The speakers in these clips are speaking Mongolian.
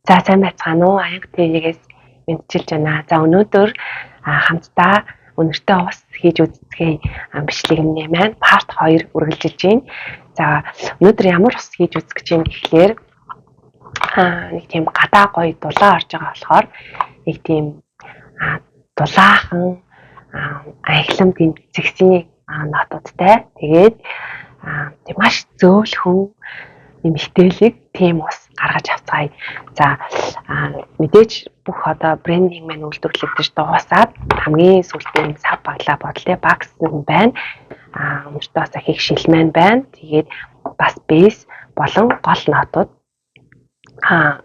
За сайн байцгаана уу? Аяг ТV-гээс мэдчилж байна. За өнөөдөр хамтдаа өнөртөө ус хийж үздэгийн бичлэгийн маань part 2 үргэлжилж байна. За өнөөдөр ямар ус хийж үзэх гэж юм гэхлээр нэг тийм гадаа гоё дулаан орж байгаа болохоор нэг тийм дулаахан аялам тийм зэгсийн нотуудтай. Тэгээд тийм маш зөөлхөн нэмэгдээлэг тийм ус гаргаж авцгаая. За мэдээж бүх одоо брендинг маань үйлдвэрлэгдэж дуусаад хамгийн сүүлийн сав баглаа бодлоо багс байна. Өнөртөөс их шил маань байна. Тэгээд бас бэйс болон гол нотууд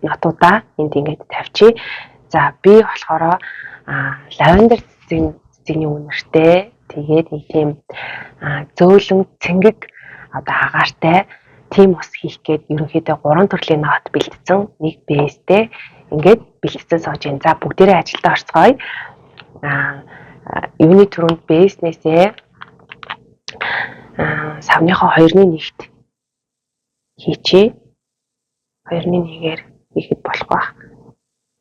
нотуудаа энд ингэж тавьчих. За би болохоор лавендер цэцгийн үнэртэй. Тэгээд нэг тийм зөөлөн цэнгэг одоо агаартай тийм ус хийх гээд ерөнхийдөө 3 төрлийн нот бэлдсэн. Нэг бэстэй ингээд бэлдсэн сууж ин. За бүгдээрээ ажилдаа орцгоё. Юуны түрүүнд бэснээсээ савныхаа 2/1-т хийчээ. 2/1-ээр хийхэд болох байх.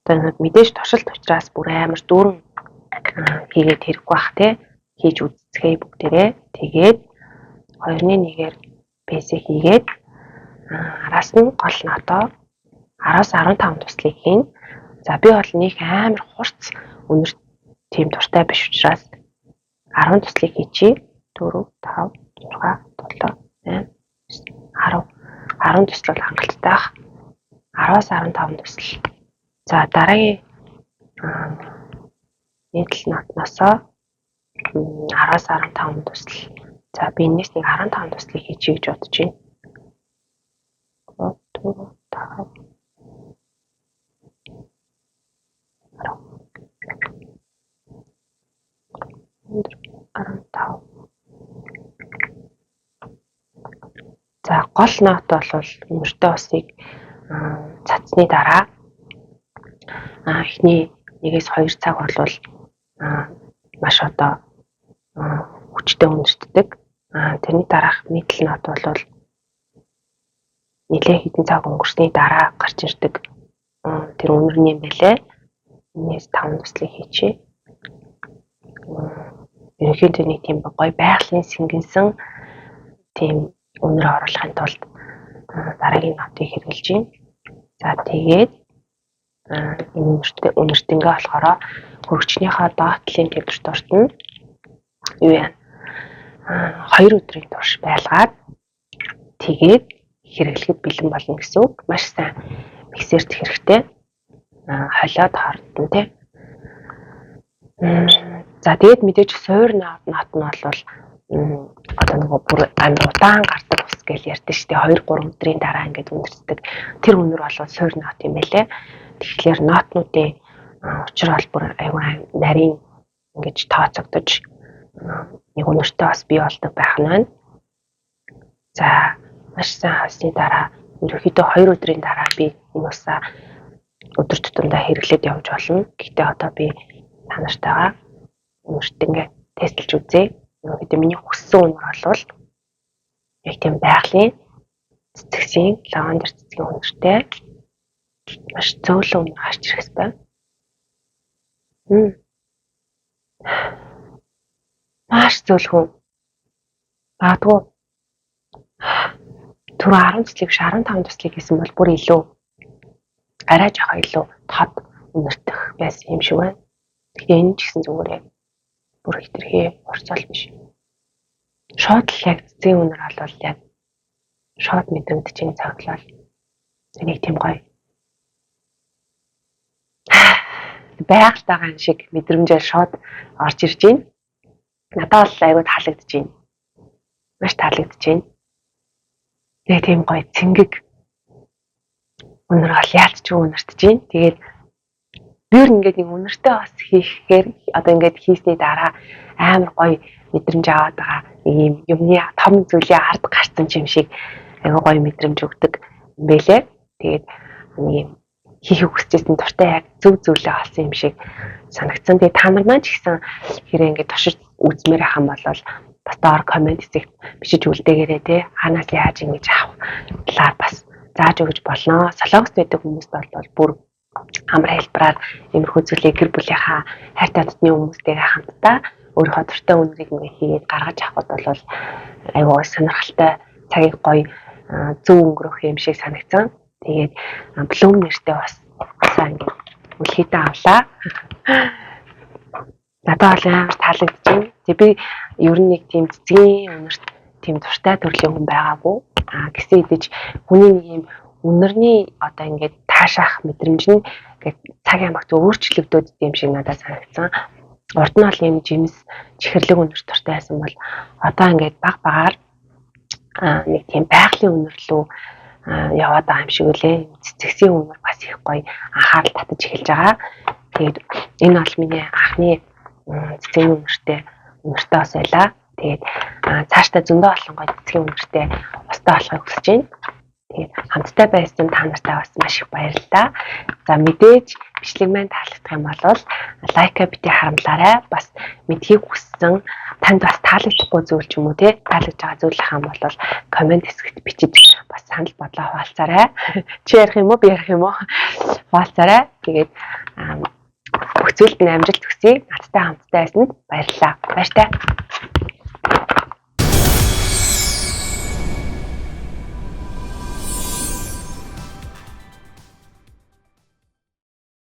Одоо мэдээж туршилт учраас бүр амар дүүрэн хийгээд хэрэггүй бах тий. Хийж үзцгээе бүгдээрээ. Тэгээд 2/1-ээр бэсээ хийгээд араас нь гол нотоо 10-15 туслыг хийн. За би бол нэг амар хурц өнөр тийм дуртай биш учраас 10 туслыг хийчээ. 4 5 6 7 8 10 тусал хангалттай байх. 10-15 тусал. За дараагийн нийтлэл нотносоо 10-15 тусал. За би энэс нэг 15 туслыг хийчихье гэж бодож байна. 4 5 15. За гол нот бол өмөртөө усыг цацсны дараа эхний 1-2 цаг бол маш одоо хүчтэй үнэртдэг. Тэрний дараах нийтлэл нот бол нэлээд хэдэн цаг өнгөрсний дараа гарч ирдэг. Тэр үнэрний юм байлээ. Энэс 5 туслыг хийчээ. Ерөнхийдөө нэг тийм гоё байгалийн сэнгэнсэн тийм үнэр оруулахын тулд дараагийн нотыг хэрэгжилж байна. За тэгээд энэ үнэртэнгээ болохоор хөргөчнийхөө доотлын температурт нь юу яа 2 өдрийн турш байлгаад тэгээд хэрэглэхэд бэлэн болно гэсэн үг. Маш сайн миксерт хэрэгтэй. Холиод хардна тий. За тэгээд мэдээж суур нот нь бол одоо нөгөө бүр амар удаан гардаг ус гэж ярьдэн шүү дээ. 2-3 өдрийн дараа ингээд үнэртдэг. Тэр үнэр бол суур нот юм байлээ. Тэгэхээр нотнуудын учир бол бүр аюу нарийн ингэж тооцогдож нэг үнэртэй бас бий болдог байх нь байна. За маш сайн хасны дараа ерөнхийдөө 2 өдрийн дараа би энэ усаа өдөр тутамдаа хэрэглээд явж болно. Гэхдээ одоо би та нартайгаа үнэртэнгээ тестэлж үзье. Ерөнхийдөө миний хүссэн үнэр бол яг тийм байгалийн цэцгийн лавендер цэцгийн үнэртэй маш зөөлөн үнэр гарч ирэх хэрэгтэй. Маш зөөлхөн. Баадгүй түр 10 туслыг биш 15 туслыг хийсэн бол бүр илүү арай жоохон илүү тод үнэртэх байсан юм шиг байна. Тэгэхээр энэ ч гэсэн зүгээрээ бүр хитрхи хурцал биш. Шууд л яг цэцгийн үнэр бол яг шууд мэдрэмж чинь цагтлал. Энийг тийм гоё. Байгальд байгаа шиг мэдрэмжээр шууд орж ирж байна. Надад бол аюу таалагдж байна. Маш таалагдж байна. Тэгээ тийм гоё цэнгэг үнэр бол яалтч үнэртэж байна. Тэгээд би ингээд нэг үнэртэй бас хийхээр одоо ингээд хийсний дараа амар гоё мэдрэмж аваад байгаа. Ийм юмны том зүйлийн ард гарсан юм шиг аюу гоё мэдрэмж өгдөг юм байлээ. Тэгээд нэг хийх хүсчээсэн дуртай яг зөв зүйлээ олсон юм шиг санагдсан. Тэгээд та нар маань ч гэсэн хэрэг ингээд туршиж үзмээр ахын бол бас доор комент хэсэгт бичиж үлдээгээрэй те. Ханаас яаж ингэж авах талаар бас зааж өгч болно. Солонгост байдаг хүмүүст бол бүр амар хэлбэрээр иймэрхүү зүйлийг гэр бүлийнхаа хайртай дотны хүмүүстэйгээ хамтдаа өөрийнхөө дуртай үнэрийг ингээ хийгээд гаргаж авахд бол айгүй сонирхолтой цагийг гоё зөв өнгөрөх юм шиг санагцсан. Тэгээд Bloom нэртэй бас сайн ингээ үлхийдээ авлаа. Надад бол амар таалагдж байна. Тэг би ер нь нэг тийм цэцгийн үнэрт тийм дуртай төрлийн хүн байгаагүй. Гэсэн хэдиж хүний нэг юм үнэрний одоо ингээд таашаах мэдрэмж нь ингээд цаг ямагт өөрчлөгдөд юм шиг надад санагдсан. Урд нь бол юм жимс чихэрлэг үнэрт дуртай байсан бол одоо ингээд баг багаар нэг тийм байгалийн үнэр рүү яваад байгаа юм шиг үлээ. Цэцгийн үнэр бас их гоё анхаарал татаж эхэлж байгаа. Тэгээд энэ бол миний анхны цэцгийн үнэртэй бас байлаа. Тэгээд цаашдаа зөндөө олон гоё цэцгийн үнэртэй устай болохыг хүсэж байна. Тэгээд хамтдаа байсан та нартай бас маш их баярлалаа. За мэдээж бичлэг маань таалагдах юм бол лайка бити харамлаарай. Бас мэдхийг хүссэн танд бас таалагдахгүй зүйл ч юм уу те таалагдж байгаа зүйл хам бол комент хэсэгт бичиж бас санал бодлоо хуваалцаарай. Чи ярих юм уу би ярих юм уу хуваалцаарай. Тэгээд бүх зүйлд нь амжилт хүсье. Надтай хамтдаа байсанд баярлалаа. Баяртай.